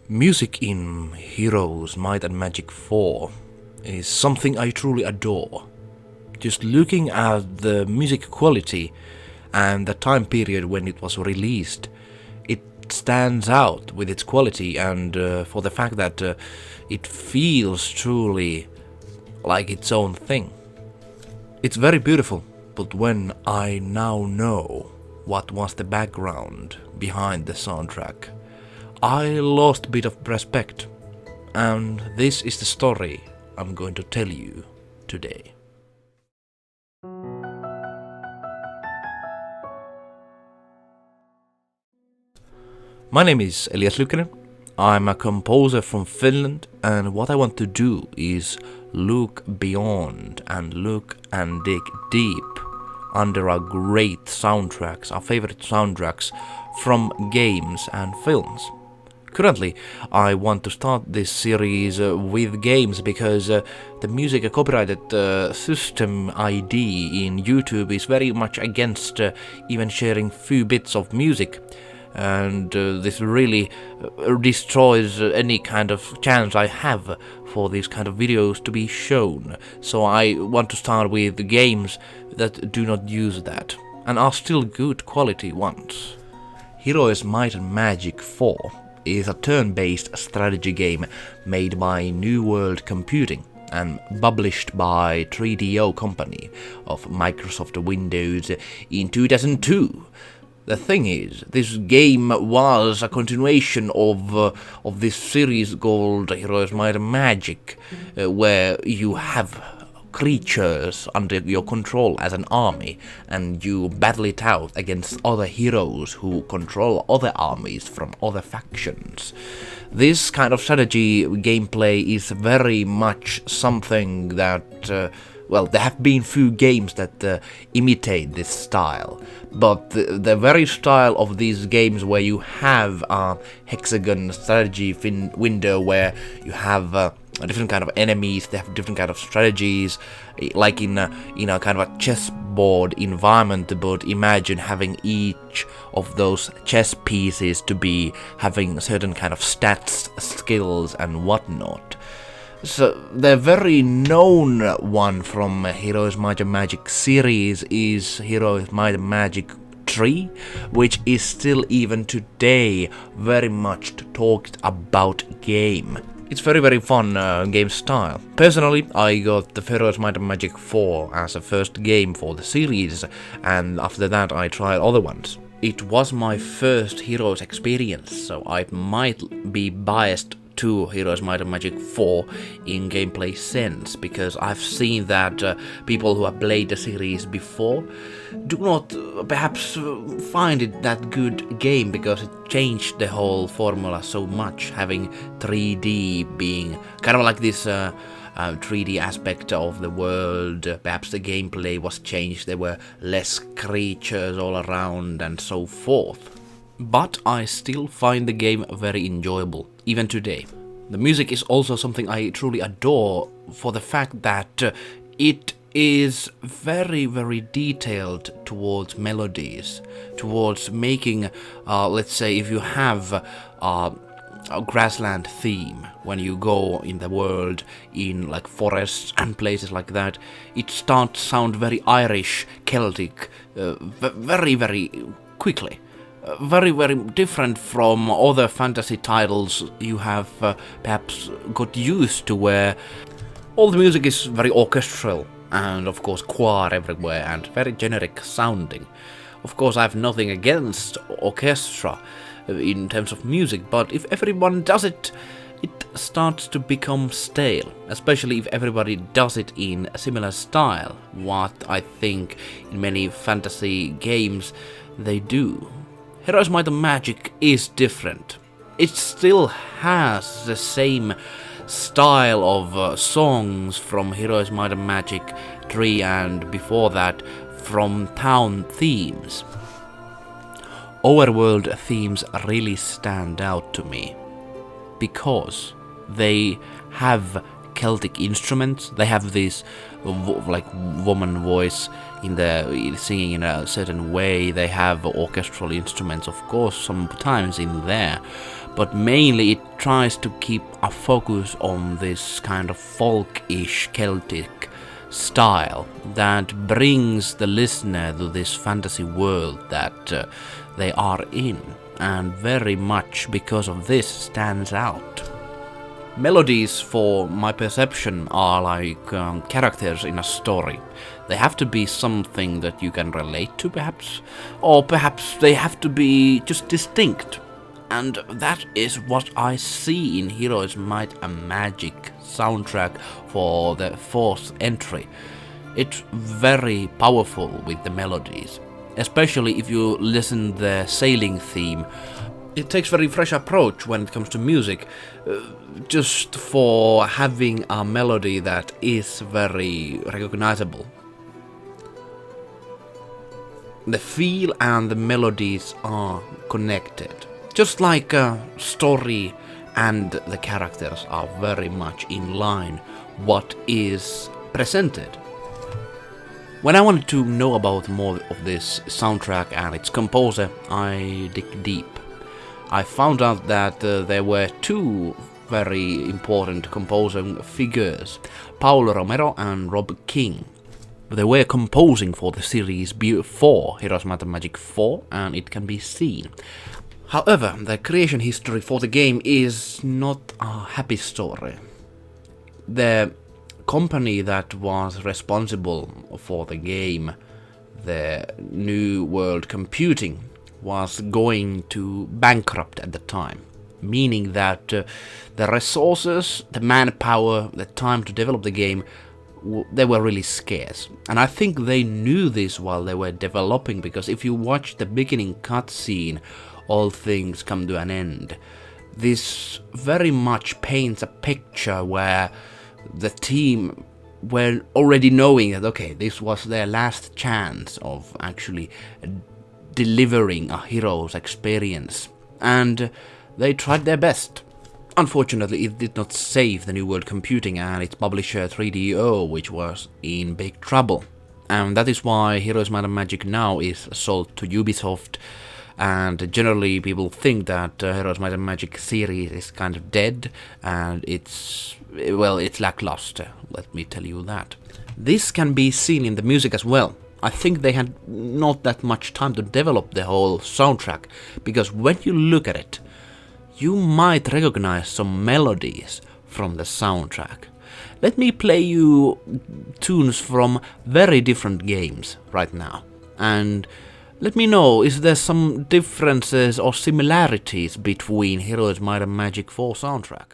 Music in Heroes Might and Magic 4 is something I truly adore. Just looking at the music quality and the time period when it was released, it stands out with its quality and for the fact that it feels truly like its own thing. It's very beautiful, but when I now know what was the background behind the soundtrack, I lost a bit of respect, and this is the story I'm going to tell you today. My name is eluukkanen. I'm a composer from Finland, and what I want to do is look beyond and look and dig deep under our great soundtracks, our favorite soundtracks from games and films. Currently, I want to start this series with games because the music copyrighted system ID in YouTube is very much against even sharing few bits of music. And this really destroys any kind of chance I have for these kind of videos to be shown. So I want to start with games that do not use that and are still good quality ones. Heroes Might and Magic 4 is a turn-based strategy game made by New World Computing and published by 3DO company of Microsoft Windows in 2002. The thing is, this game was a continuation of this series called Heroes Might and Magic, where you have creatures under your control as an army, and you battle it out against other heroes who control other armies from other factions. This kind of strategy gameplay is very much something that there have been few games that imitate this style, but the very style of these games where you have a hexagon strategy window where you have different kind of enemies, they have different kind of strategies, like in a kind of a chessboard environment, but imagine having each of those chess pieces to be having certain kind of stats, skills and whatnot. So the very known one from Heroes Might and Magic series is Heroes Might and Magic 3, which is still even today very much talked about game. It's very fun game style. Personally, I got the Heroes Might and Magic 4 as a first game for the series, and after that I tried other ones. It was my first Heroes experience, so I might be biased to Heroes Might and Magic 4 in gameplay sense, because I've seen that people who have played the series before do not perhaps find it that good game, because it changed the whole formula so much, having 3D being kind of like this 3D aspect of the world. Perhaps the gameplay was changed, there were less creatures all around and so forth. But I still find the game very enjoyable, even today. The music is also something I truly adore for the fact that it is very detailed towards melodies, towards making, let's say, if you have a grassland theme, when you go in the world in like forests and places like that, it starts to sound very Irish, Celtic, very quickly. Very different from other fantasy titles you have perhaps got used to, where all the music is very orchestral and of course choir everywhere and very generic sounding. Of course I have nothing against orchestra in terms of music, but if everyone does it, it starts to become stale, especially if everybody does it in a similar style, what I think in many fantasy games they do. Heroes Might and Magic is different. It still has the same style of songs from Heroes Might and Magic 3 and before that from town themes. Overworld themes really stand out to me because they have Celtic instruments. They have this like woman voice singing in a certain way. They have orchestral instruments, of course, sometimes in there, but mainly it tries to keep a focus on this kind of folk-ish Celtic style that brings the listener to this fantasy world that they are in, and very much because of this stands out. Melodies, for my perception, are like characters in a story. They have to be something that you can relate to, perhaps, or perhaps they have to be just distinct. And that is what I see in Heroes Might and Magic soundtrack for the 4th entry. It's very powerful with the melodies, especially if you listen to the sailing theme. It takes very fresh approach when it comes to music, just for having a melody that is very recognizable. The feel and the melodies are connected, just like a story and the characters are very much in line what is presented. When I wanted to know about more of this soundtrack and its composer, I dig deep. I found out that there were 2 very important composing figures, Paul Romero and Rob King. They were composing for the series before Heroes Might and Magic 4, and it can be seen. However, the creation history for the game is not a happy story. The company that was responsible for the game, the New World Computing, was going to bankrupt at the time, meaning that the resources, the manpower, the time to develop the game, they were really scarce. And I think they knew this while they were developing, because if you watch the beginning cutscene, all things come to an end. This very much paints a picture where the team were already knowing that, okay, this was their last chance of actually delivering a hero's experience, and they tried their best. Unfortunately, it did not save the New World Computing and its publisher 3DO, which was in big trouble. And that is why Heroes Might and Magic now is sold to Ubisoft, and generally people think that Heroes Might and Magic series is kind of dead, and it's lackluster, let me tell you that. This can be seen in the music as well. I think they had not that much time to develop the whole soundtrack, because when you look at it, you might recognize some melodies from the soundtrack. Let me play you tunes from very different games right now, and let me know, is there some differences or similarities between Heroes Might and Magic 4 soundtrack?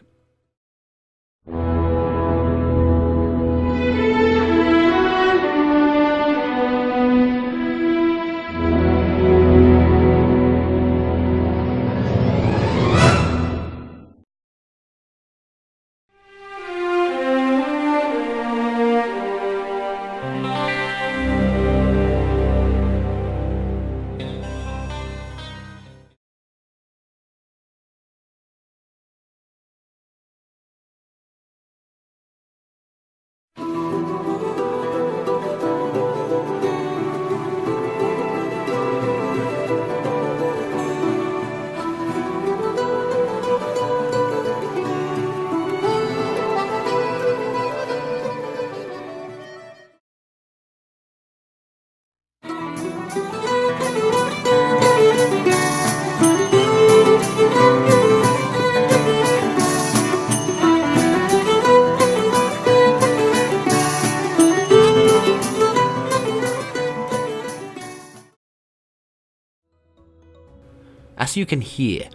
As you can hear,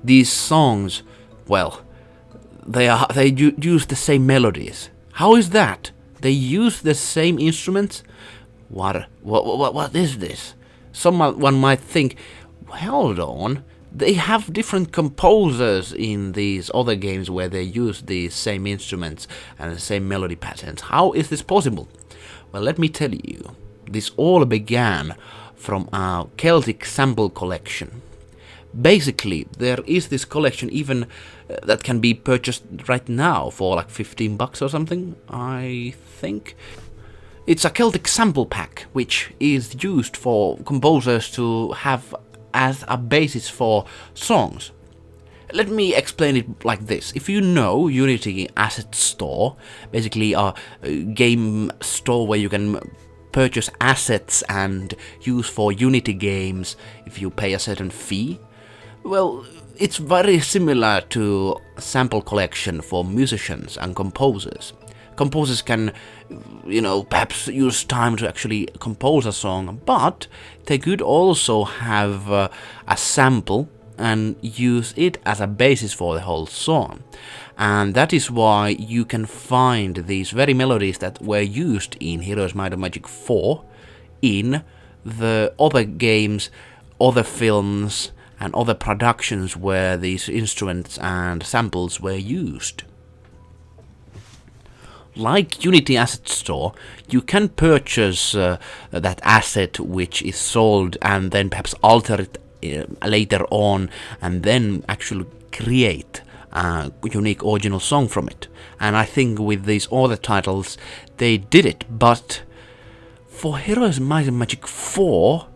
these songs, well, they use the same melodies. How is that? They use the same instruments? What is this? Someone might think, hold on, they have different composers in these other games where they use the same instruments and the same melody patterns. How is this possible? Well, let me tell you, this all began from our Celtic Sample Collection. Basically, there is this collection even that can be purchased right now for like $15 or something, I think. It's a Celtic Sample Pack, which is used for composers to have as a basis for songs. Let me explain it like this. If you know Unity Asset Store, basically a game store where you can purchase assets and use for Unity games if you pay a certain fee, well, it's very similar to Sample Collection for musicians and composers. Composers can, perhaps use time to actually compose a song, but they could also have a sample and use it as a basis for the whole song. And that is why you can find these very melodies that were used in Heroes Might and Magic 4 in the other games, other films, and other productions where these instruments and samples were used. Like Unity Asset Store, you can purchase that asset which is sold and then perhaps alter it later on and then actually create a unique original song from it. And I think with these other titles they did it, but for Heroes Might and Magic 4,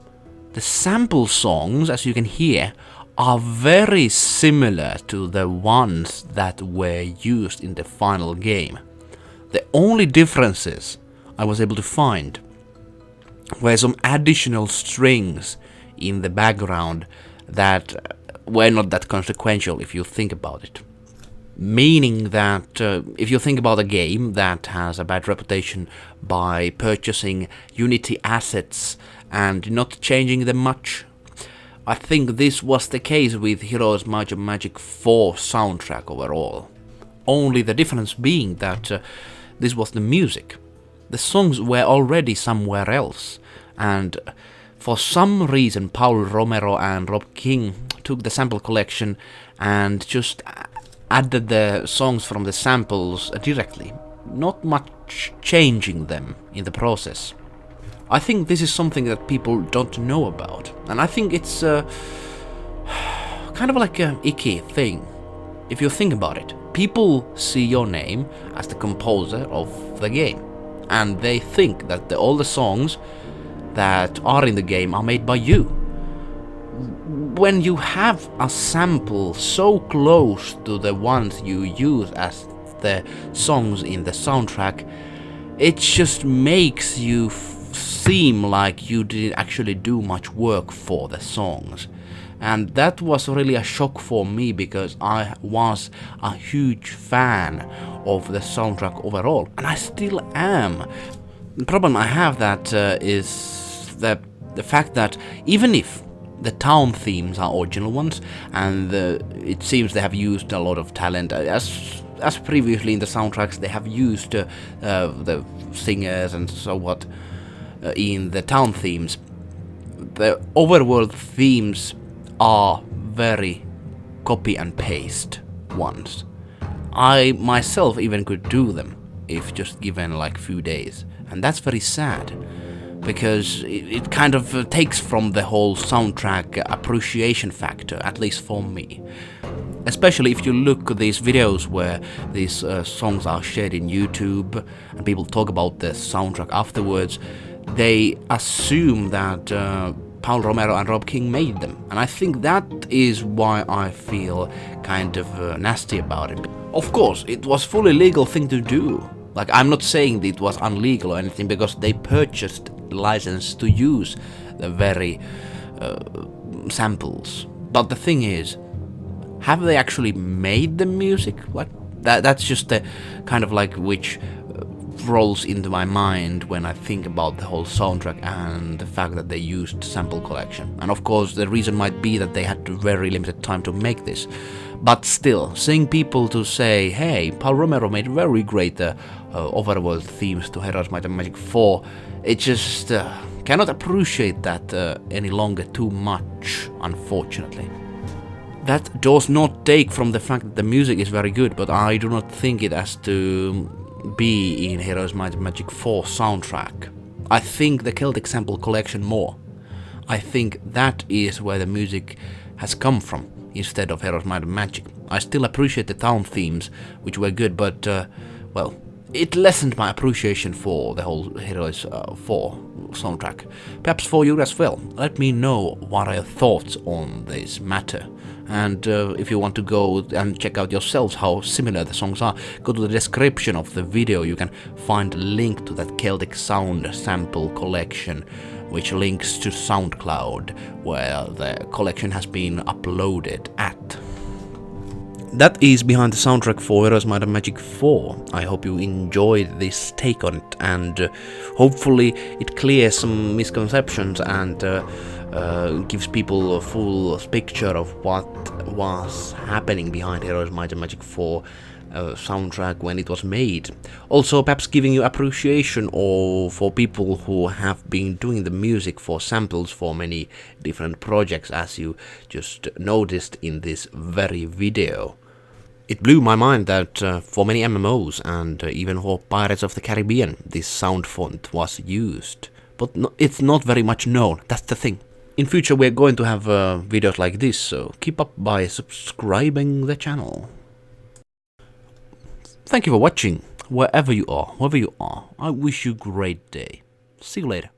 the sample songs, as you can hear, are very similar to the ones that were used in the final game. The only differences I was able to find were some additional strings in the background that were not that consequential if you think about it. Meaning that if you think about a game that has a bad reputation by purchasing Unity assets and not changing them much, I think this was the case with Heroes Might and Magic 4 soundtrack overall. Only the difference being that this was the music. The songs were already somewhere else, and for some reason Paul Romero and Rob King took the sample collection and just added the songs from the samples directly, not much changing them in the process. I think this is something that people don't know about, and I think it's kind of like an icky thing. If you think about it, people see your name as the composer of the game, and they think that all the songs that are in the game are made by you. When you have a sample so close to the ones you use as the songs in the soundtrack, it just makes you seem like you didn't actually do much work for the songs. And that was really a shock for me, because I was a huge fan of the soundtrack overall, and I still am. The problem I have that is the fact that even if the town themes are original ones, and it seems they have used a lot of talent, as previously in the soundtracks they have used the singers and so what in the town themes, the overworld themes are very copy and paste ones. I myself even could do them if just given like few days, and that's very sad, because it kind of takes from the whole soundtrack appreciation factor, at least for me. Especially if you look at these videos where these songs are shared in YouTube and people talk about the soundtrack afterwards, they assume that Paul Romero and Rob King made them, and I think that is why I feel kind of nasty about it. Of course, it was fully legal thing to do. Like, I'm not saying that it was illegal or anything, because they purchased license to use the very samples. But the thing is, have they actually made the music? Like that's just the kind of like which rolls into my mind when I think about the whole soundtrack and the fact that they used Sample Collection. And of course the reason might be that they had very limited time to make this. But still, seeing people to say, hey, Paul Romero made very great overworld themes to Heroes Might and Magic 4, it just cannot appreciate that any longer too much, unfortunately. That does not take from the fact that the music is very good, but I do not think it has to be in Heroes Might and Magic 4 soundtrack. I think the Celtic Sample Collection more. I think that is where the music has come from instead of Heroes Might and Magic. I still appreciate the town themes, which were good, but, well, it lessened my appreciation for the whole Heroes 4 soundtrack. Perhaps for you as well. Let me know what are your thoughts on this matter. And if you want to go and check out yourselves how similar the songs are, go to the description of the video. You can find a link to that Celtic Sample Collection, which links to SoundCloud, where the collection has been uploaded at. That is behind the soundtrack for Heroes Might and Magic 4. I hope you enjoyed this take on it, and hopefully it clears some misconceptions and gives people a full picture of what was happening behind Heroes Might and Magic 4 soundtrack when it was made. Also, perhaps giving you appreciation for people who have been doing the music for samples for many different projects, as you just noticed in this very video. It blew my mind that for many MMOs and even for Pirates of the Caribbean, this sound font was used. But it's not very much known, that's the thing. In future we're going to have videos like this, so keep up by subscribing the channel. Thank you for watching, wherever you are, whoever you are. I wish you a great day. See you later.